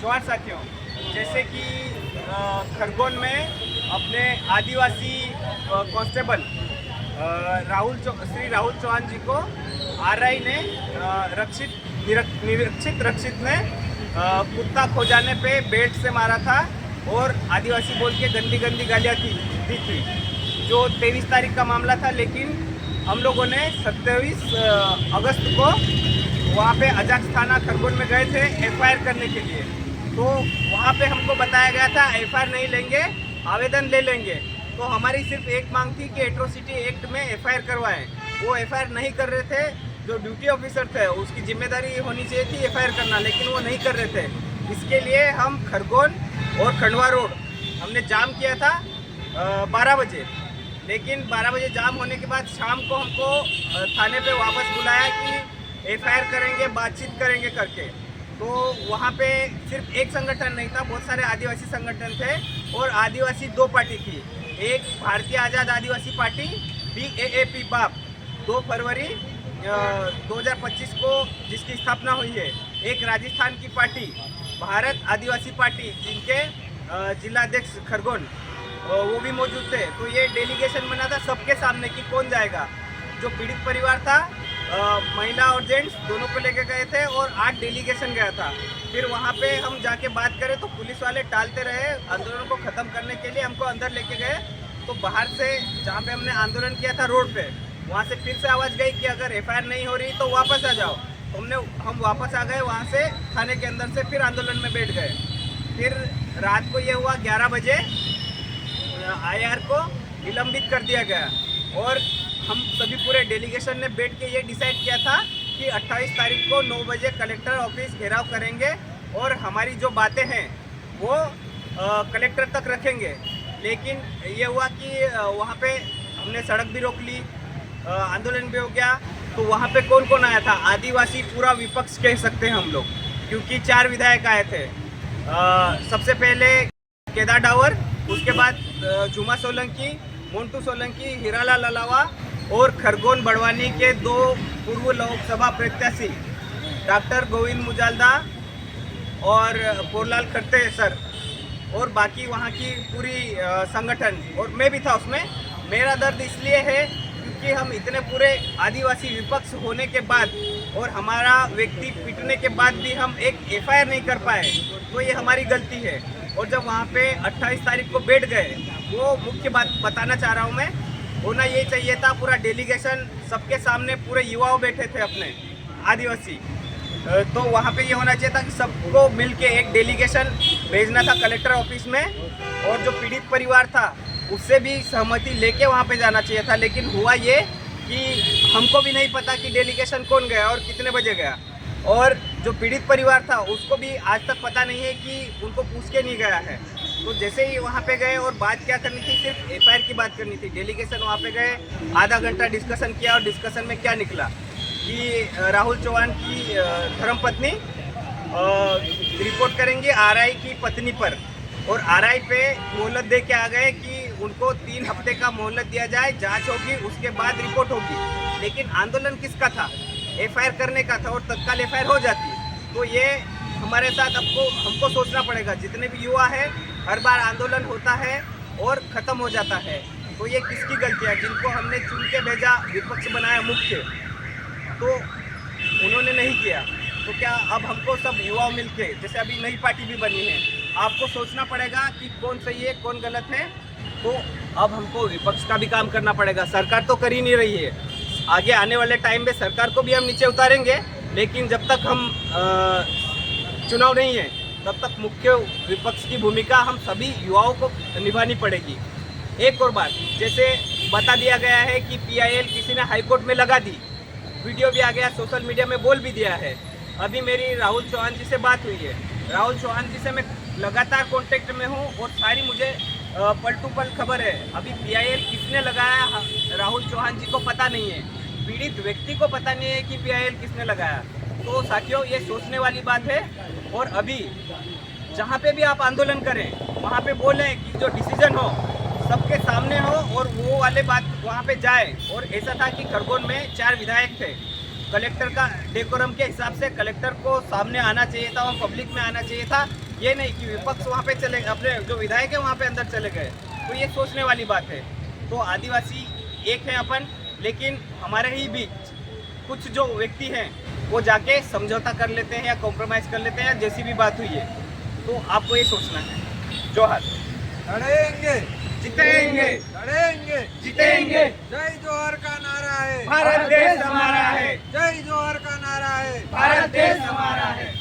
जवान साथियों, जैसे कि खरगोन में अपने आदिवासी कांस्टेबल श्री राहुल चौहान जी को आरआई ने रक्षित ने कुत्ता खो जाने पे बेल्ट से मारा था और आदिवासी बोल के गंदी गंदी गालियाँ दी थी। जो 23 तारीख का मामला था, लेकिन हम लोगों ने 27 अगस्त को वहाँ पे अजाक्स थाना खरगोन में गए थे एफआईआर करने के लिए। तो वहाँ पे हमको बताया गया था एफआईआर नहीं लेंगे, आवेदन ले लेंगे। तो हमारी सिर्फ एक मांग थी कि एट्रोसिटी एक्ट में एफआईआर करवाएं। वो एफआईआर नहीं कर रहे थे। जो ड्यूटी ऑफिसर थे उसकी जिम्मेदारी होनी चाहिए थी एफआईआर करना, लेकिन वो नहीं कर रहे थे। इसके लिए हम खरगोन और खंडवा रोड हमने जाम किया था 12 बजे। लेकिन 12 बजे जाम होने के बाद शाम को हमको थाने पे वापस बुलाया कि एफआईआर करेंगे, बातचीत करेंगे करके। तो वहाँ पे सिर्फ एक संगठन नहीं था, बहुत सारे आदिवासी संगठन थे और आदिवासी दो पार्टी थी। एक भारतीय आज़ाद आदिवासी पार्टी BAAP बाप 2 फरवरी 2025 को जिसकी स्थापना हुई है। एक राजस्थान की पार्टी भारत आदिवासी पार्टी जिनके जिलाध्यक्ष खरगोन वो भी मौजूद थे। तो ये डेलीगेशन बना था सबके सामने कि कौन जाएगा। जो पीड़ित परिवार था महिला और जेंट्स दोनों को लेके गए थे और 8 डेलीगेशन गया था। फिर वहाँ पे हम जाके बात करें तो पुलिस वाले टालते रहे। आंदोलन को ख़त्म करने के लिए हमको अंदर लेके गए। तो बाहर से जहाँ पे हमने आंदोलन किया था रोड पे, वहाँ से फिर से आवाज़ गई कि अगर एफआईआर नहीं हो रही तो वापस आ जाओ। तो हम वापस आ गए वहाँ से थाने के अंदर से, फिर आंदोलन में बैठ गए। फिर रात को ये हुआ 11 बजे IR को निलंबित कर दिया गया और हम सभी पूरे डेलीगेशन ने बैठ के ये डिसाइड किया था कि 28 तारीख को 9 बजे कलेक्टर ऑफिस घेराव करेंगे और हमारी जो बातें हैं वो कलेक्टर तक रखेंगे। लेकिन ये हुआ कि वहाँ पे हमने सड़क भी रोक ली, आंदोलन भी हो गया। तो वहाँ पे कौन कौन आया था? आदिवासी पूरा विपक्ष कह सकते हैं हम लोग, क्योंकि 4 विधायक आए थे। सबसे पहले केदार डावर, उसके बाद झुमा सोलंकी, मोन्टू सोलंकी, हीरालाल ललावा और खरगोन बड़वानी के 2 पूर्व लोकसभा प्रत्याशी डॉक्टर गोविंद मुजालदा और पोरलाल खट्टे सर, और बाकी वहाँ की पूरी संगठन, और मैं भी था उसमें। मेरा दर्द इसलिए है क्योंकि हम इतने पूरे आदिवासी विपक्ष होने के बाद और हमारा व्यक्ति पिटने के बाद भी हम एक एफआईआर नहीं कर पाए, तो ये हमारी गलती है। और जब वहाँ पे 28 तारीख को बैठ गए, वो मुख्य बात बताना चाह रहा हूँ मैं, होना ये चाहिए था पूरा डेलीगेशन सबके सामने, पूरे युवाओं बैठे थे अपने आदिवासी। तो वहाँ पे ये होना चाहिए था कि सबको मिलके एक डेलीगेशन भेजना था कलेक्टर ऑफिस में, और जो पीड़ित परिवार था उससे भी सहमति लेके वहाँ पे जाना चाहिए था। लेकिन हुआ ये कि हमको भी नहीं पता कि डेलीगेशन कौन गया और कितने बजे गया, और जो पीड़ित परिवार था उसको भी आज तक पता नहीं है कि उनको पूछ के नहीं गया है। तो जैसे ही वहाँ पे गए और बात क्या करनी थी, सिर्फ एफआईआर की बात करनी थी। डेलीगेशन वहाँ पे गए, आधा घंटा डिस्कशन किया और डिस्कशन में क्या निकला कि राहुल चौहान की धर्मपत्नी रिपोर्ट करेंगी आरआई की पत्नी पर, और आरआई पे मोहलत दे के आ गए कि उनको 3 हफ्ते का मोहलत दिया जाए, जांच होगी, उसके बाद रिपोर्ट होगी। लेकिन आंदोलन किसका था? एफआईआर करने का था, और तत्काल एफआईआर हो जाती। तो ये हमारे साथ हमको सोचना पड़ेगा। जितने भी युवा हैं, हर बार आंदोलन होता है और ख़त्म हो जाता है। तो ये किसकी गलती है? जिनको हमने चुन के भेजा, विपक्ष बनाया मुख्य, तो उन्होंने नहीं किया। तो क्या अब हमको सब युवा मिलके, जैसे अभी नई पार्टी भी बनी है, आपको सोचना पड़ेगा कि कौन सही है कौन गलत है। तो अब हमको विपक्ष का भी काम करना पड़ेगा। सरकार तो कर ही नहीं रही है। आगे आने वाले टाइम में सरकार को भी हम नीचे उतारेंगे, लेकिन जब तक हम चुनाव नहीं है तब तक मुख्य विपक्ष की भूमिका हम सभी युवाओं को निभानी पड़ेगी। एक और बात, जैसे बता दिया गया है कि PIL किसी ने हाईकोर्ट में लगा दी, वीडियो भी आ गया, सोशल मीडिया में बोल भी दिया है। अभी मेरी राहुल चौहान जी से बात हुई है। राहुल चौहान जी से मैं लगातार कांटेक्ट में हूँ और सारी मुझे पल टू पल खबर है। अभी PIL किसने लगाया राहुल चौहान जी को पता नहीं है, पीड़ित व्यक्ति को पता नहीं है कि PIL किसने लगाया। तो साथियों, ये सोचने वाली बात है। और अभी जहाँ पे भी आप आंदोलन करें, वहाँ पे बोलें कि जो डिसीजन हो सबके सामने हो, और वो वाले बात वहाँ पे जाए। और ऐसा था कि खरगोन में 4 विधायक थे। कलेक्टर का डेकोरम के हिसाब से कलेक्टर को सामने आना चाहिए था और पब्लिक में आना चाहिए था, ये नहीं कि विपक्ष वहाँ पे चले, अपने जो विधायक है वहाँ पे अंदर चले गए, तो ये सोचने वाली बात है। तो आदिवासी एक है अपन, लेकिन हमारे ही बीच कुछ जो व्यक्ति हैं वो जाके समझौता कर लेते हैं या कॉम्प्रोमाइज़ कर लेते हैं, या जैसी भी बात हुई है, तो आपको ये सोचना है। जोहार। लड़ेंगे जीतेंगे, लड़ेंगे जीतेंगे। जय जोहर का नारा है, भारत देश हमारा है, जय जोहर का नारा है। भारत देश हमारा है।